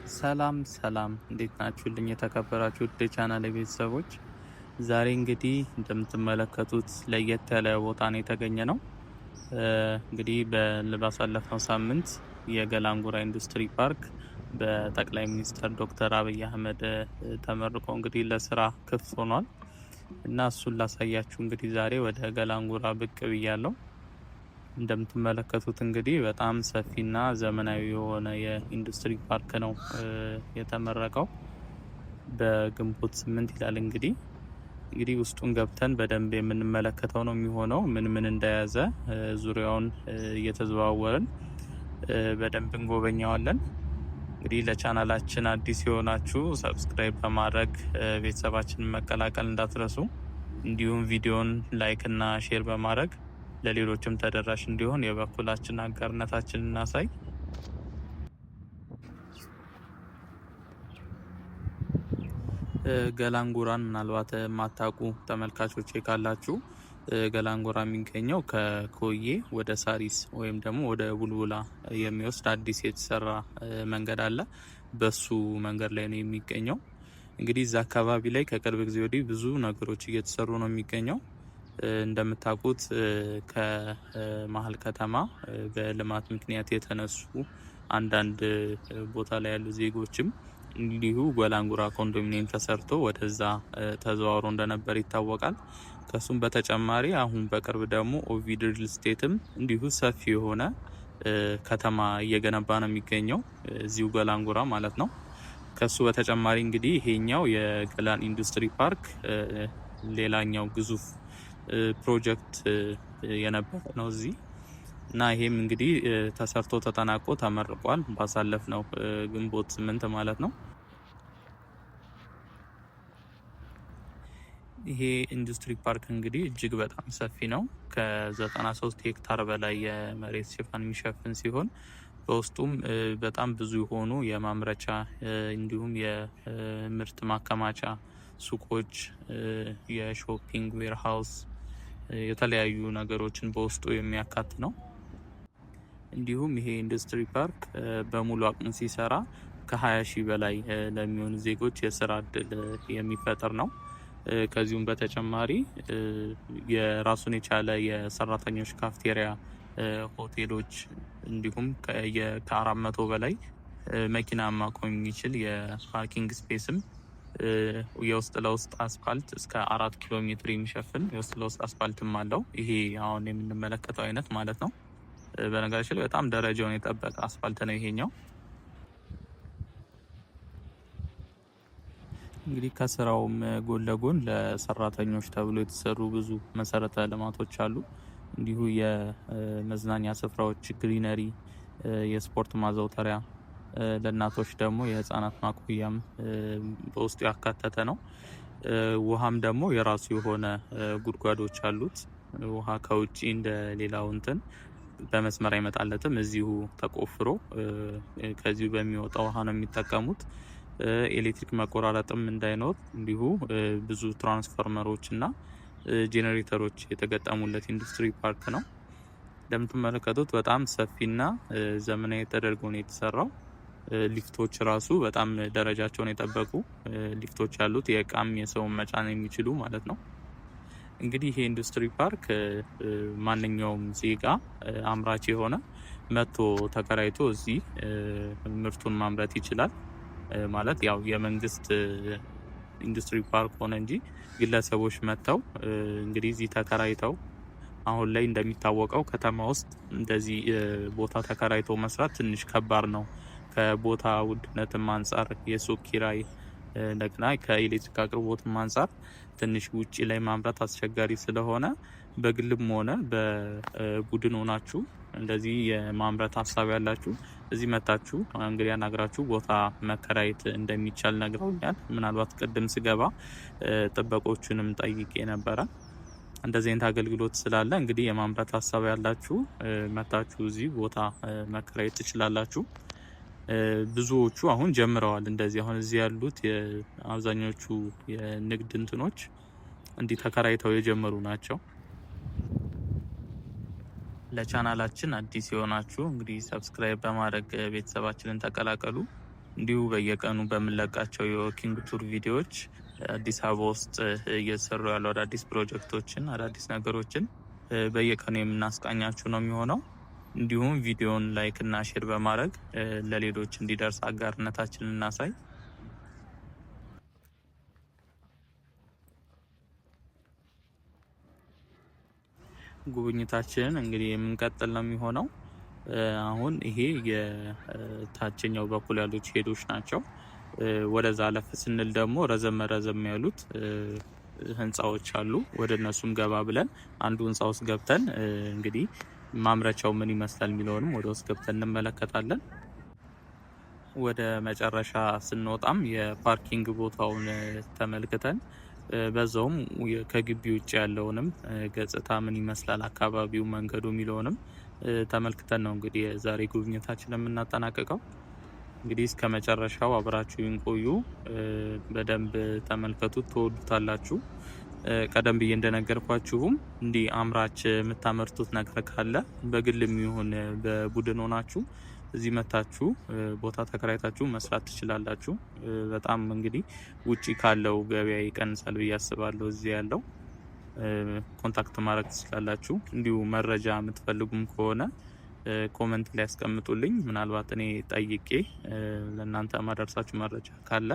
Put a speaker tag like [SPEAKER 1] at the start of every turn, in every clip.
[SPEAKER 1] ሰላም እንዴት ናችሁልኝ? የተከበራችሁ ውድ ቻናል ቤተሰቦች፣ ዛሬ እንግዲህ እንደምትመለከቱት ለየት ያለ ቦታ ነው የተገኘ ነው። እንግዲህ ባሳለፍነው ሳምንት የገላንጉራ ኢንዱስትሪ ፓርክ በጠቅላይ ሚኒስትር ዶክተር አብይ አህመድ ተመርቆ እንግዲህ ለስራ ክፍት ሆኗል እና እሱን ላሳያችሁ እንግዲህ ዛሬ ወደ ገላንጉራ ብቅ ብያለሁ። እንደምትመለከቱት እንግዲህ በጣም ሰፊና ዘመናዊ የሆነ የኢንዱስትሪ ፓርክ ነው የተመረቀው። በግንቦት 8 ይላል። እንግዲህ ውስጡን ገብተን በደንብ የምንመለከተው ነው የሚሆነው። ምን እንደያዘ ዙሪያውን እየተዘዋወርን በደንብ እንጎበኛዋለን። እንግዲህ ለቻናላችን አዲስ የሆናችሁ ሰብስክራይብ በማድረግ ቤተሰባችንን መቀላቀል እንዳትረሱ። እንዲሁም ቪዲዮን ላይክ እና ሼር በማድረግ ለሌሎችም ተደራሽ እንዲሆን የበኩላችን አጋርነታችንን እናሳይ። ገላንጉራን ምናልባት የማታውቁ ተመልካቾች ካላችሁ ገላንጉራ የሚገኘው ከኮዬ ወደ ሳሪስ ወይም ደግሞ ወደ ቡልቡላ የሚወስድ አዲስ የተሰራ መንገድ አለ። በሱ መንገድ ላይ ነው የሚገኘው። እንግዲህ እዛ አካባቢ ላይ ከቅርብ ጊዜ ወዲህ ብዙ ነገሮች እየተሰሩ ነው የሚገኘው። እንደምታውቁት ከመሀል ከተማ በልማት ምክንያት የተነሱ አንዳንድ ቦታ ላይ ያሉ ዜጎችም እንዲሁ ገላንጉራ ኮንዶሚኒየም ተሰርቶ ወደዛ ተዘዋውሮ እንደነበር ይታወቃል። ከሱም በተጨማሪ አሁን በቅርብ ደግሞ ኦቪድ ሪል ስቴትም እንዲሁ ሰፊ የሆነ ከተማ እየገነባ ነው የሚገኘው እዚሁ ገላንጉራ ማለት ነው። ከሱ በተጨማሪ እንግዲህ ይሄኛው የገላን ኢንዱስትሪ ፓርክ ሌላኛው ግዙፍ ፕሮጀክት የነበረ ነው እዚህ እና ይሄም እንግዲህ ተሰርቶ ተጠናቆ ተመርቋል ባሳለፍነው ግንቦት 8 ማለት ነው። ይሄ ኢንዱስትሪ ፓርክ እንግዲህ እጅግ በጣም ሰፊ ነው። ከ93 ሄክታር በላይ የመሬት ሽፋን የሚሸፍን ሲሆን በውስጡም በጣም ብዙ የሆኑ የማምረቻ እንዲሁም የምርት ማከማቻ ሱቆች፣ የሾፒንግ ዌርሃውስ፣ የተለያዩ ነገሮችን በውስጡ የሚያካት ነው። እንዲሁም ይሄ ኢንዱስትሪ ፓርክ በሙሉ አቅም ሲሰራ ከ20 ሺህ በላይ ለሚሆኑ ዜጎች የስራ እድል የሚፈጥር ነው። ከዚሁም በተጨማሪ የራሱን የቻለ የሰራተኞች ካፍቴሪያ፣ ሆቴሎች እንዲሁም ከ400 በላይ መኪና ማቆም የሚችል የፓርኪንግ ስፔስም የውስጥ ለውስጥ አስፋልት እስከ 4 ኪሎ ሜትር የሚሸፍን የውስጥ ለውስጥ አስፋልትም አለው። ይሄ አሁን የምንመለከተው አይነት ማለት ነው። በነገራችን ላይ በጣም ደረጃውን የጠበቀ አስፋልት ነው ይሄኛው። እንግዲህ ከስራውም ጎን ለጎን ለሰራተኞች ተብሎ የተሰሩ ብዙ መሰረተ ልማቶች አሉ። እንዲሁ የመዝናኛ ስፍራዎች፣ ግሪነሪ፣ የስፖርት ማዘውተሪያ፣ ለእናቶች ደግሞ የህፃናት ማቆያም በውስጡ ያካተተ ነው። ውሃም ደግሞ የራሱ የሆነ ጉድጓዶች አሉት። ውሃ ከውጪ እንደ ሌላው እንትን በመስመር አይመጣለትም። እዚሁ ተቆፍሮ ከዚሁ በሚወጣው ውሃ ነው የሚጠቀሙት። ኤሌክትሪክ መቆራረጥም እንዳይኖር እንዲሁ ብዙ ትራንስፎርመሮች እና ጄኔሬተሮች የተገጠሙለት ኢንዱስትሪ ፓርክ ነው። እንደምትመለከቱት በጣም ሰፊና ዘመናዊ ተደርጎ ነው የተሰራው። ሊፍቶች ራሱ በጣም ደረጃቸውን የጠበቁ ሊፍቶች ያሉት የእቃም የሰውን መጫን የሚችሉ ማለት ነው። እንግዲህ ይሄ ኢንዱስትሪ ፓርክ ማንኛውም ዜጋ አምራች የሆነ መጥቶ ተከራይቶ እዚህ ምርቱን ማምረት ይችላል። ማለት ያው የመንግስት ኢንዱስትሪ ፓርክ ሆነ እንጂ ግለሰቦች መጥተው እንግዲህ እዚህ ተከራይተው አሁን ላይ እንደሚታወቀው ከተማ ውስጥ እንደዚህ ቦታ ተከራይቶ መስራት ትንሽ ከባድ ነው። ከቦታ ውድነትም አንጻር፣ የሱቅ ኪራይ፣ እንደገና ከኤሌክትሪክ አቅርቦትም አንጻር ትንሽ ውጪ ላይ ማምረት አስቸጋሪ ስለሆነ በግልም ሆነ በቡድን ሆናችሁ እንደዚህ የማምረት ሀሳብ ያላችሁ እዚህ መታችሁ እንግዲህ አናግራችሁ ቦታ መከራየት እንደሚቻል ነግረውኛል። ምናልባት ቅድም ስገባ ጥበቆቹንም ጠይቄ ነበረ። እንደዚህ አይነት አገልግሎት ስላለ እንግዲህ የማምረት ሀሳብ ያላችሁ መታችሁ እዚህ ቦታ መከራየት ትችላላችሁ። ብዙዎቹ አሁን ጀምረዋል። እንደዚህ አሁን እዚህ ያሉት አብዛኞቹ የንግድ እንትኖች እንዲህ ተከራይተው የጀመሩ ናቸው። ለቻናላችን አዲስ የሆናችሁ እንግዲህ ሰብስክራይብ በማድረግ ቤተሰባችንን ተቀላቀሉ። እንዲሁ በየቀኑ በምንለቃቸው የዎኪንግ ቱር ቪዲዮዎች አዲስ አበባ ውስጥ እየተሰሩ ያሉ አዳዲስ ፕሮጀክቶችን፣ አዳዲስ ነገሮችን በየቀኑ የምናስቃኛችሁ ነው የሚሆነው። እንዲሁም ቪዲዮን ላይክ እና ሼር በማድረግ ለሌሎች እንዲደርስ አጋርነታችንን እናሳይ። ጉብኝታችንን እንግዲህ የምንቀጥል ነው የሚሆነው። አሁን ይሄ የታችኛው በኩል ያሉት ሼዶች ናቸው። ወደዛ አለፍ ስንል ደግሞ ረዘም ያሉት ህንፃዎች አሉ። ወደ እነሱም ገባ ብለን አንዱ ህንፃ ውስጥ ገብተን እንግዲህ ማምረቻው ምን ይመስላል የሚለውንም ወደ ውስጥ ገብተን እንመለከታለን። ወደ መጨረሻ ስንወጣም የፓርኪንግ ቦታውን ተመልክተን በዛውም ከግቢ ውጭ ያለውንም ገጽታ ምን ይመስላል አካባቢው፣ መንገዱ የሚለውንም ተመልክተን ነው እንግዲህ የዛሬ ጉብኝታችን የምናጠናቀቀው። እንግዲህ እስከ መጨረሻው አብራችሁን ቆዩ። በደንብ ተመልከቱት፣ ትወዱታላችሁ። ቀደም ብዬ እንደነገርኳችሁም እንዲህ አምራች የምታመርቱት ነገር ካለ በግልም ይሁን በቡድን ሆናችሁ እዚህ መታችሁ ቦታ ተከራይታችሁ መስራት ትችላላችሁ። በጣም እንግዲህ ውጪ ካለው ገበያ ይቀንሳል ብዬ አስባለሁ። እዚህ ያለው ኮንታክት ማድረግ ትችላላችሁ። እንዲሁ መረጃ የምትፈልጉም ከሆነ ኮመንት ላይ ያስቀምጡልኝ። ምናልባት እኔ ጠይቄ ለእናንተ ማደርሳችሁ መረጃ ካለ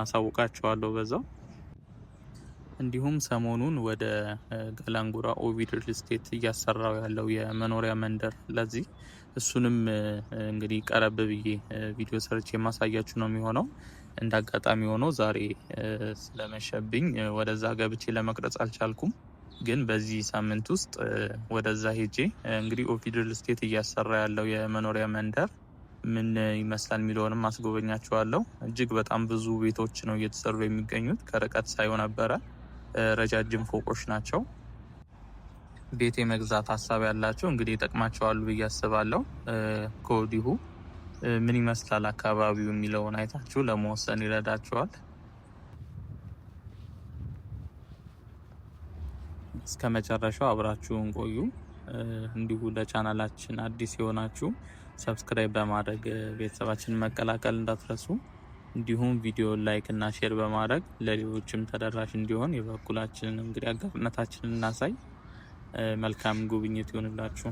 [SPEAKER 1] አሳውቃችኋለሁ በዛው። እንዲሁም ሰሞኑን ወደ ገላንጉራ ኦቪድ ሪል ስቴት እያሰራው ያለው የመኖሪያ መንደር ለዚህ እሱንም እንግዲህ ቀረብ ብዬ ቪዲዮ ሰርች የማሳያችሁ ነው የሚሆነው። እንደ አጋጣሚ ሆኖ ዛሬ ስለመሸብኝ ወደዛ ገብቼ ለመቅረጽ አልቻልኩም። ግን በዚህ ሳምንት ውስጥ ወደዛ ሄጄ እንግዲህ ኦቪድ ሪል ስቴት እያሰራ ያለው የመኖሪያ መንደር ምን ይመስላል የሚለውንም አስጎበኛችኋለሁ። እጅግ በጣም ብዙ ቤቶች ነው እየተሰሩ የሚገኙት። ከርቀት ሳይሆን ነበረ ረጃጅም ፎቆች ናቸው። ቤት የመግዛት ሀሳብ ያላቸው እንግዲህ ይጠቅማቸዋሉ ብዬ አስባለሁ። ከወዲሁ ምን ይመስላል አካባቢው የሚለውን አይታችሁ ለመወሰን ይረዳችኋል። እስከ መጨረሻው አብራችሁን ቆዩ። እንዲሁ ለቻናላችን አዲስ የሆናችሁ ሰብስክራይብ በማድረግ ቤተሰባችንን መቀላቀል እንዳትረሱ። እንዲሁም ቪዲዮ ላይክ እና ሼር በማድረግ ለሌሎችም ተደራሽ እንዲሆን የበኩላችንን እንግዲህ አጋርነታችንን እናሳይ። መልካም ጉብኝት ይሆንላችሁ።